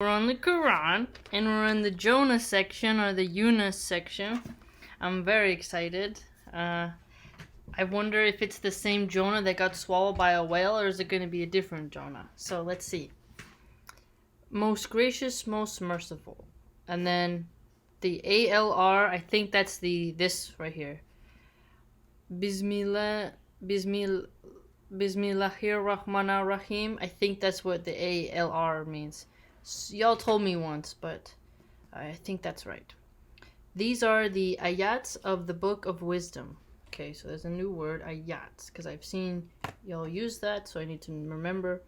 We're on the Qur'an, and we're in the Jonah section, or the Yunus section. I'm very excited. I wonder if it's the same Jonah that got swallowed by a whale, or is it going to be a different Jonah? So let's see. Most gracious, most merciful. And then the ALR, I think that's this right here. Bismillahir Rahmanir Rahim. I think that's what the ALR means. Y'all told me once, but I think that's right. These are the ayats of the Book of Wisdom. Okay, so there's a new word, ayats, because I've seen y'all use that, so I need to remember.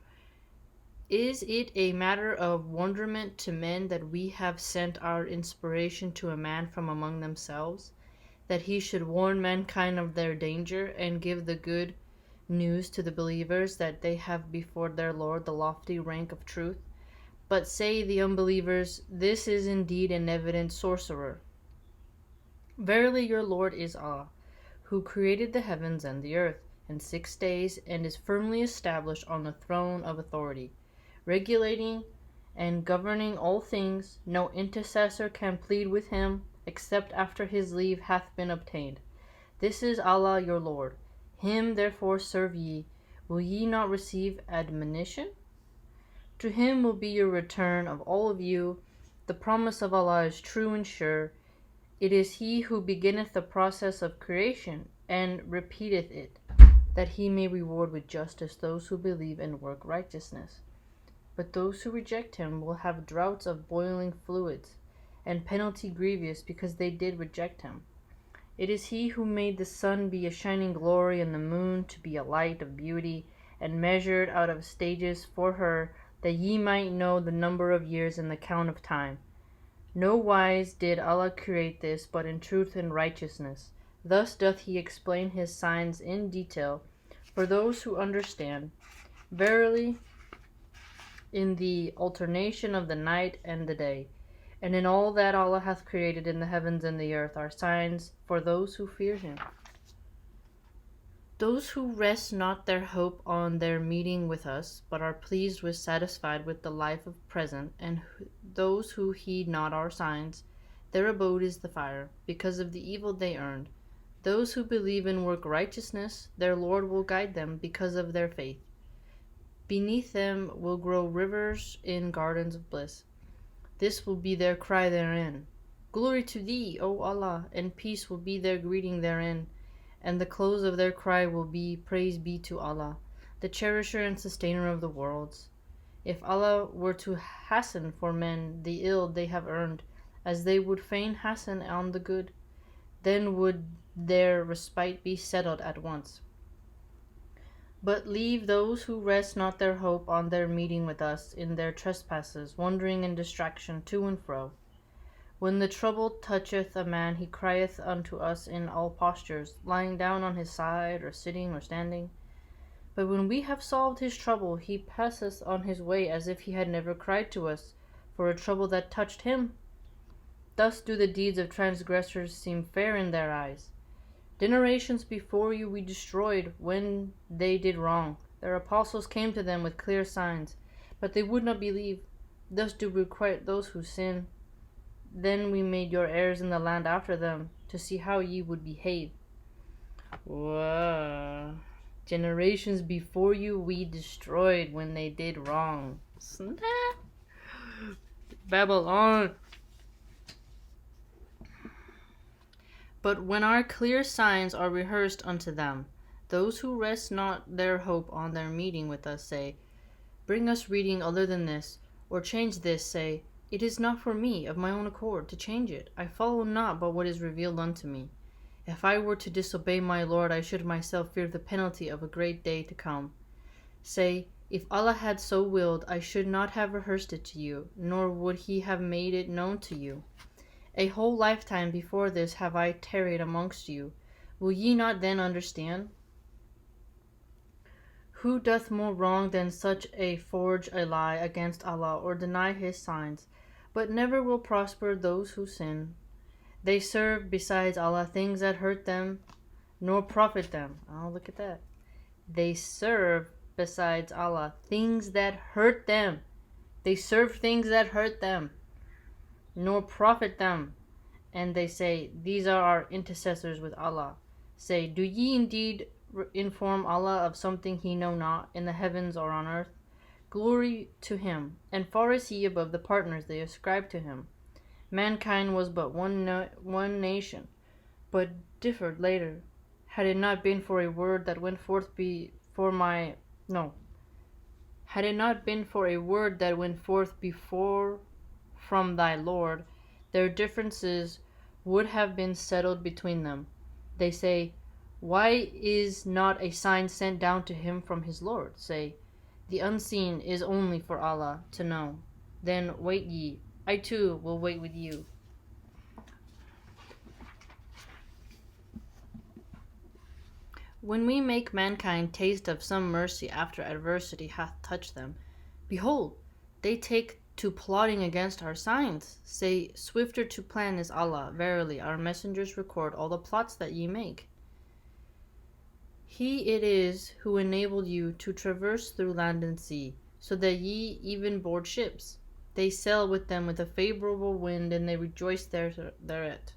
Is it a matter of wonderment to men that we have sent our inspiration to a man from among themselves, that he should warn mankind of their danger and give the good news to the believers that they have before their Lord the lofty rank of truth? But say the unbelievers, this is indeed an evident sorcerer. Verily your Lord is Allah, who created the heavens and the earth in 6 days and is firmly established on the throne of authority, regulating and governing all things. No intercessor can plead with him except after his leave hath been obtained. This is Allah your Lord. Him therefore serve ye. Will ye not receive admonition? To him will be your return of all of you. The promise of Allah is true and sure. It is he who beginneth the process of creation and repeateth it, that he may reward with justice those who believe and work righteousness. But those who reject him will have droughts of boiling fluids, and penalty grievous, because they did reject him. It is he who made the sun be a shining glory and the moon to be a light of beauty, and measured out of stages for her, that ye might know the number of years and the count of time. No wise did Allah create this, but in truth and righteousness. Thus doth he explain his signs in detail for those who understand. Verily, in the alternation of the night and the day, and in all that Allah hath created in the heavens and the earth, are signs for those who fear him. Those who rest not their hope on their meeting with us, but are pleased with satisfied with the life of present, and those who heed not our signs, their abode is the fire, because of the evil they earned. Those who believe and work righteousness, their Lord will guide them because of their faith. Beneath them will grow rivers in gardens of bliss. This will be their cry therein. Glory to thee, O Allah, and peace will be their greeting therein. And the close of their cry will be, praise be to Allah, the cherisher and sustainer of the worlds. If Allah were to hasten for men the ill they have earned, as they would fain hasten on the good, then would their respite be settled at once. But leave those who rest not their hope on their meeting with us in their trespasses, wandering in distraction to and fro. When the trouble toucheth a man, he crieth unto us in all postures, lying down on his side, or sitting, or standing. But when we have solved his trouble, he passeth on his way as if he had never cried to us for a trouble that touched him. Thus do the deeds of transgressors seem fair in their eyes. Generations before you we destroyed when they did wrong. Their apostles came to them with clear signs, but they would not believe. Thus do we requite those who sin. Then we made your heirs in the land after them, to see how ye would behave. Whoa. Generations before you we destroyed when they did wrong. Snap. Babylon. But when our clear signs are rehearsed unto them, those who rest not their hope on their meeting with us say, bring us reading other than this, or change this, say, it is not for me, of my own accord, to change it. I follow not but what is revealed unto me. If I were to disobey my Lord, I should myself fear the penalty of a great day to come. Say, if Allah had so willed, I should not have rehearsed it to you, nor would he have made it known to you. A whole lifetime before this have I tarried amongst you. Will ye not then understand? Who doth more wrong than such a forge a lie against Allah, or deny his signs? But never will prosper those who sin. They serve besides Allah things that hurt them, nor profit them. Oh, look at that. They serve besides Allah things that hurt them, They serve things that hurt them, nor profit them. And they say, these are our intercessors with Allah. Say, do ye indeed inform Allah of something he know not, in the heavens or on earth? Glory to him, and far is he above the partners they ascribe to him. Mankind was but one nation, but differed later. Had it not been for a word that went forth had it not been for a word that went forth before from thy Lord, their differences would have been settled between them. They say, why is not a sign sent down to him from his Lord? Say, the unseen is only for Allah to know. Then wait ye, I too will wait with you. When we make mankind taste of some mercy after adversity hath touched them, behold, they take to plotting against our signs. Say, swifter to plan is Allah. Verily, our messengers record all the plots that ye make. He it is who enabled you to traverse through land and sea, so that ye even board ships. They sail with them with a favorable wind, and they rejoice thereat.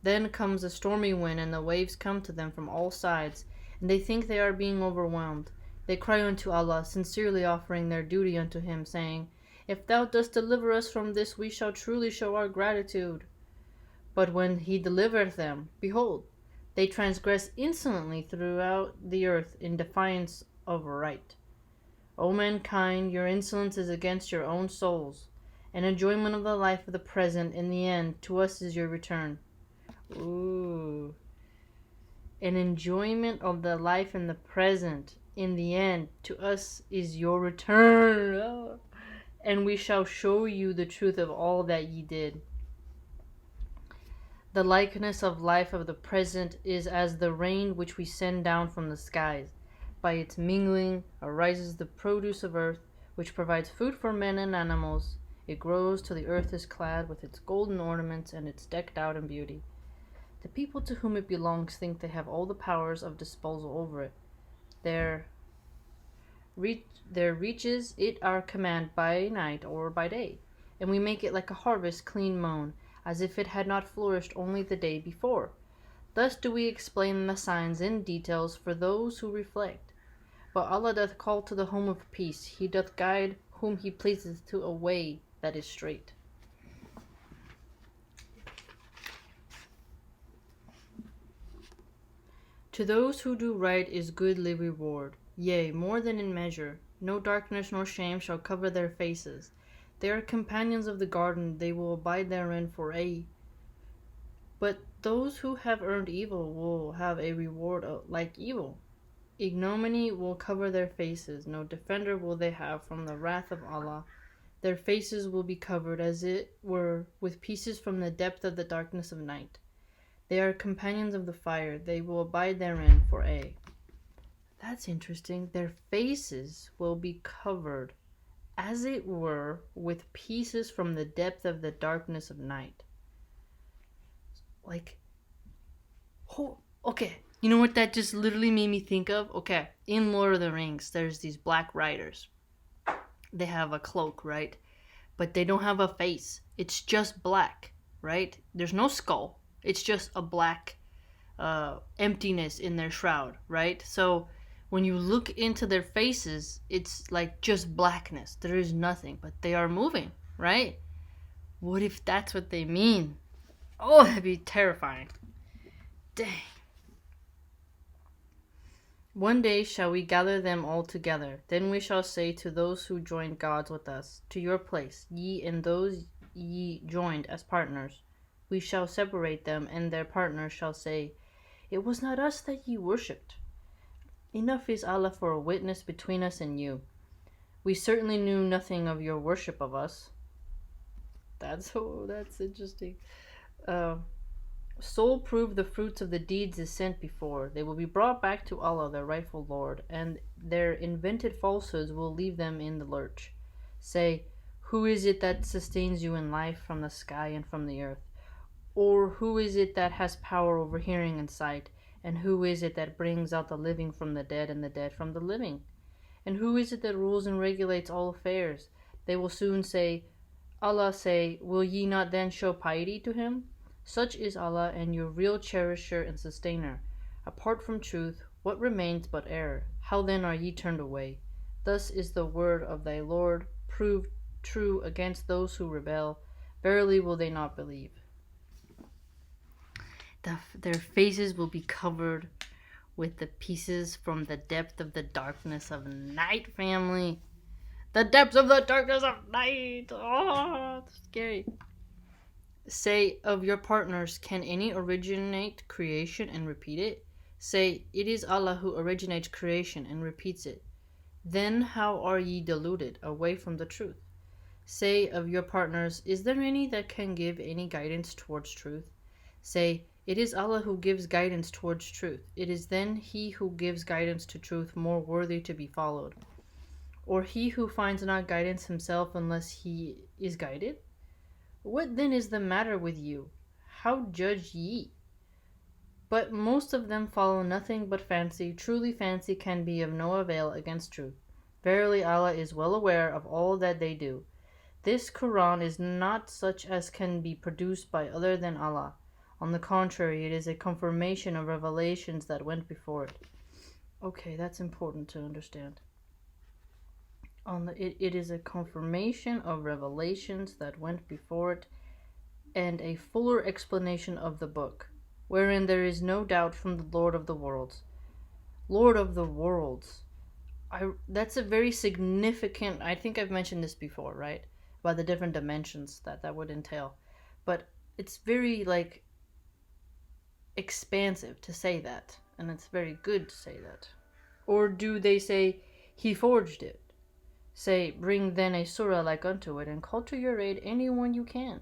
Then comes a stormy wind, and the waves come to them from all sides, and they think they are being overwhelmed. They cry unto Allah, sincerely offering their duty unto him, saying, if thou dost deliver us from this, we shall truly show our gratitude. But when he delivereth them, behold, they transgress insolently throughout the earth in defiance of right. O mankind, your insolence is against your own souls. An enjoyment of the life of the present, in the end, to us is your return. Ooh. An enjoyment of the life in the present, in the end, to us is your return. Oh. And we shall show you the truth of all that ye did. The likeness of life of the present is as the rain which we send down from the skies. By its mingling arises the produce of earth, which provides food for men and animals. It grows till the earth is clad with its golden ornaments, and it's decked out in beauty. The people to whom it belongs think they have all the powers of disposal over it. There reaches it our command by night or by day, and we make it like a harvest clean mown, as if it had not flourished only the day before. Thus do we explain the signs in details for those who reflect. But Allah doth call to the home of peace. He doth guide whom he pleaseth to a way that is straight. To those who do right is goodly reward, yea, more than in measure. No darkness nor shame shall cover their faces. They are companions of the garden, they will abide therein for aye. But those who have earned evil will have a reward like evil. Ignominy will cover their faces, no defender will they have from the wrath of Allah. Their faces will be covered, as it were, with pieces from the depth of the darkness of night. They are companions of the fire, they will abide therein for aye. That's interesting. Their faces will be covered, as it were, with pieces from the depth of the darkness of night. Like, okay, you know what that just literally made me think of? Okay, in Lord of the Rings, there's these black riders. They have a cloak, right? But they don't have a face. It's just black, right? There's no skull. It's just a black emptiness in their shroud, right? So when you look into their faces, it's like just blackness. There is nothing, but they are moving, right? What if that's what they mean? Oh, that'd be terrifying. Dang. One day shall we gather them all together. Then we shall say to those who joined gods with us, to your place, ye and those ye joined as partners. We shall separate them, and their partners shall say, it was not us that ye worshipped. Enough is Allah for a witness between us and you. We certainly knew nothing of your worship of us. That's interesting. Soul prove the fruits of the deeds is sent before. They will be brought back to Allah, their rightful Lord, and their invented falsehoods will leave them in the lurch. Say, who is it that sustains you in life from the sky and from the earth? Or who is it that has power over hearing and sight? And who is it that brings out the living from the dead and the dead from the living? And who is it that rules and regulates all affairs? They will soon say, Allah say, will ye not then show piety to him? Such is Allah and your real cherisher and sustainer. Apart from truth, what remains but error? How then are ye turned away? Thus is the word of thy Lord proved true against those who rebel. Verily will they not believe. Their faces will be covered with the pieces from the depth of the darkness of night, family. The depths of the darkness of night. Oh, it's scary. Say of your partners, can any originate creation and repeat it? Say, it is Allah who originates creation and repeats it. Then how are ye deluded away from the truth? Say of your partners, is there any that can give any guidance towards truth? Say, it is Allah who gives guidance towards truth. It is then he who gives guidance to truth more worthy to be followed. Or he who finds not guidance himself unless he is guided? What then is the matter with you? How judge ye? But most of them follow nothing but fancy. Truly fancy can be of no avail against truth. Verily Allah is well aware of all that they do. This Qur'an is not such as can be produced by other than Allah. On the contrary, it is a confirmation of revelations that went before it. Okay, that's important to understand. It is a confirmation of revelations that went before it, and a fuller explanation of the book, wherein there is no doubt from the Lord of the worlds. Lord of the worlds. That's a very significant, I think I've mentioned this before, right? About the different dimensions that would entail. But it's very, expansive to say that, and it's very good to say that. Or do they say, he forged it? Say, bring then a surah like unto it, and call to your aid anyone you can,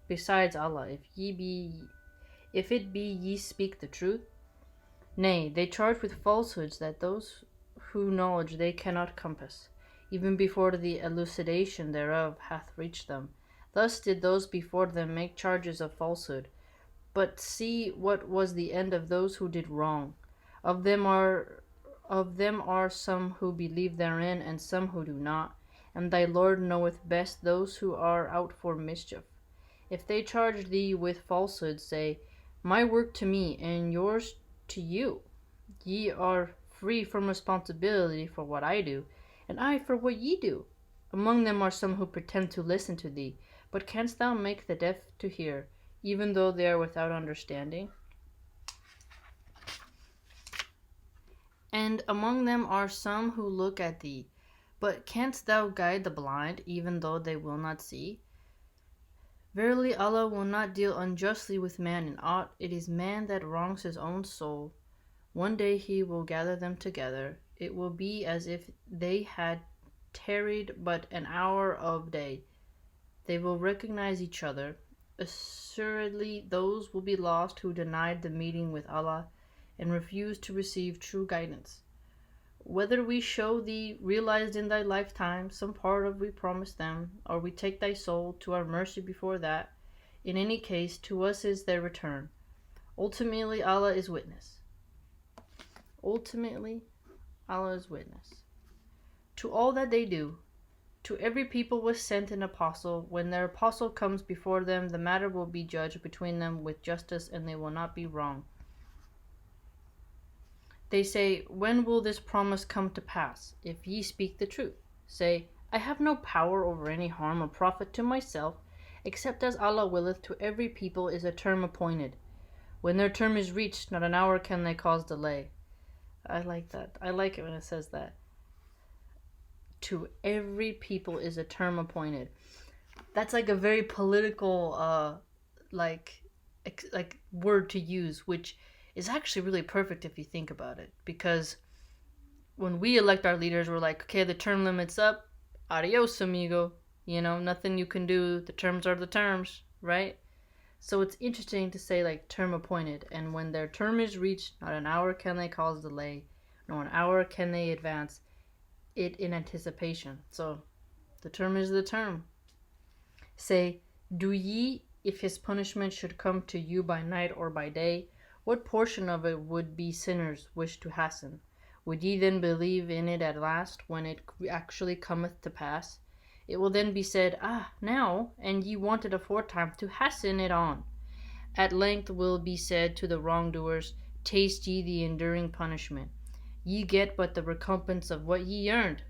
besides Allah, if it be ye speak the truth. Nay, they charge with falsehoods that those who knowledge they cannot compass, even before the elucidation thereof hath reached them. Thus did those before them make charges of falsehood. But see what was the end of those who did wrong. Of them are some who believe therein, and some who do not. And thy Lord knoweth best those who are out for mischief. If they charge thee with falsehood, say, my work to me, and yours to you. Ye are free from responsibility for what I do, and I for what ye do. Among them are some who pretend to listen to thee, but canst thou make the deaf to hear, even though they are without understanding? And among them are some who look at thee, but canst thou guide the blind, even though they will not see? Verily Allah will not deal unjustly with man in aught. It is man that wrongs his own soul. One day he will gather them together. It will be as if they had tarried but an hour of day. They will recognize each other. Assuredly those will be lost who denied the meeting with Allah and refused to receive true guidance. Whether we show thee realized in thy lifetime some part of we promised them, or we take thy soul to our mercy before that, in any case to us is their return. Ultimately Allah is witness. Ultimately Allah is witness to all that they do. To every people was sent an apostle. When their apostle comes before them, the matter will be judged between them with justice, and they will not be wrong. They say, when will this promise come to pass, if ye speak the truth? Say, I have no power over any harm or profit to myself, except as Allah willeth. To every people is a term appointed. When their term is reached, not an hour can they cause delay. I like that. I like it when it says that. To every people is a term appointed. That's like a very political, word to use, which is actually really perfect if you think about it. Because when we elect our leaders, we're like, okay, the term limit's up. Adios, amigo. Nothing you can do. The terms are the terms, right? So it's interesting to say term appointed. And when their term is reached, not an hour can they cause delay, nor an hour can they advance it in anticipation. So the term is the term. Say, do ye, if his punishment should come to you by night or by day, what portion of it would be sinners wish to hasten? Would ye then believe in it at last, when it actually cometh to pass? It will then be said, now, and ye wanted aforetime to hasten it on. At length will be said to the wrongdoers, taste ye the enduring punishment. Ye get but the recompense of what ye earned.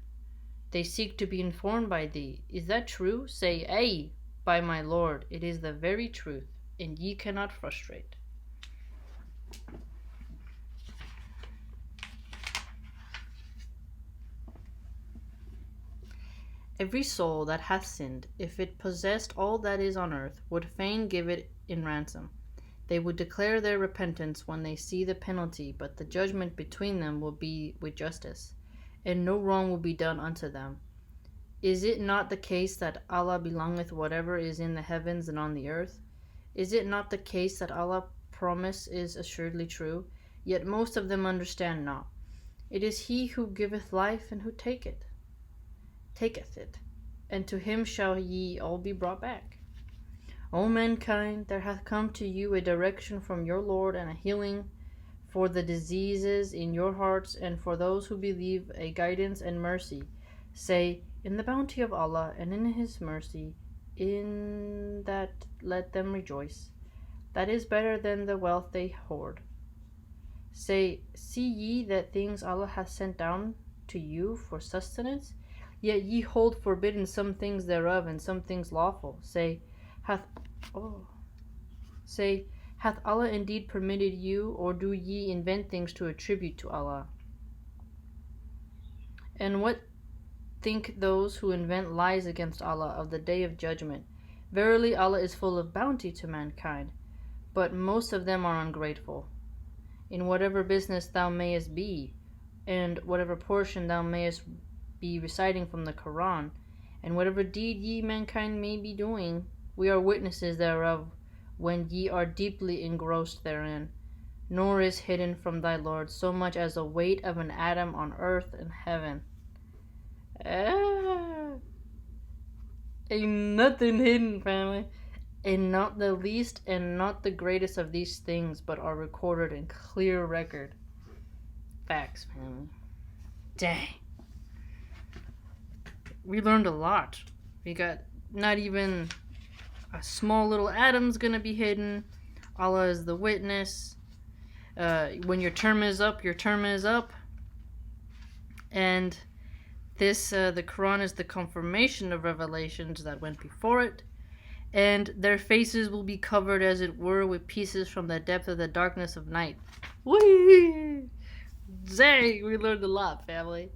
They seek to be informed by thee. Is that true? Say, Ay, by my Lord, it is the very truth, and ye cannot frustrate. Every soul that hath sinned, if it possessed all that is on earth, would fain give it in ransom. They would declare their repentance when they see the penalty, but the judgment between them will be with justice, and no wrong will be done unto them. Is it not the case that Allah belongeth whatever is in the heavens and on the earth? Is it not the case that Allah's promise is assuredly true? Yet most of them understand not. It is He who giveth life and who taketh it, and to Him shall ye all be brought back. O mankind, there hath come to you a direction from your Lord and a healing for the diseases in your hearts, and for those who believe a guidance and mercy. Say, in the bounty of Allah and in His mercy, in that let them rejoice. That is better than the wealth they hoard. Say, see ye that things Allah hath sent down to you for sustenance? Yet ye hold forbidden some things thereof, and some things lawful. Say, hath Allah indeed permitted you, or do ye invent things to attribute to Allah? And what think those who invent lies against Allah of the day of judgment? Verily Allah is full of bounty to mankind, but most of them are ungrateful. In whatever business thou mayest be, and whatever portion thou mayest be reciting from the Qur'an, and whatever deed ye mankind may be doing, we are witnesses thereof when ye are deeply engrossed therein. Nor is hidden from thy Lord so much as the weight of an atom on earth and heaven. Ain't nothing hidden, family. And not the least and not the greatest of these things, but are recorded in clear record. Facts, family. Dang. We learned a lot. We got not even a small little atom's gonna be hidden. Allah is the witness. When your term is up, your term is up. And this, the Quran is the confirmation of revelations that went before it. And their faces will be covered, as it were, with pieces from the depth of the darkness of night. Whee! Dang, we learned a lot, family.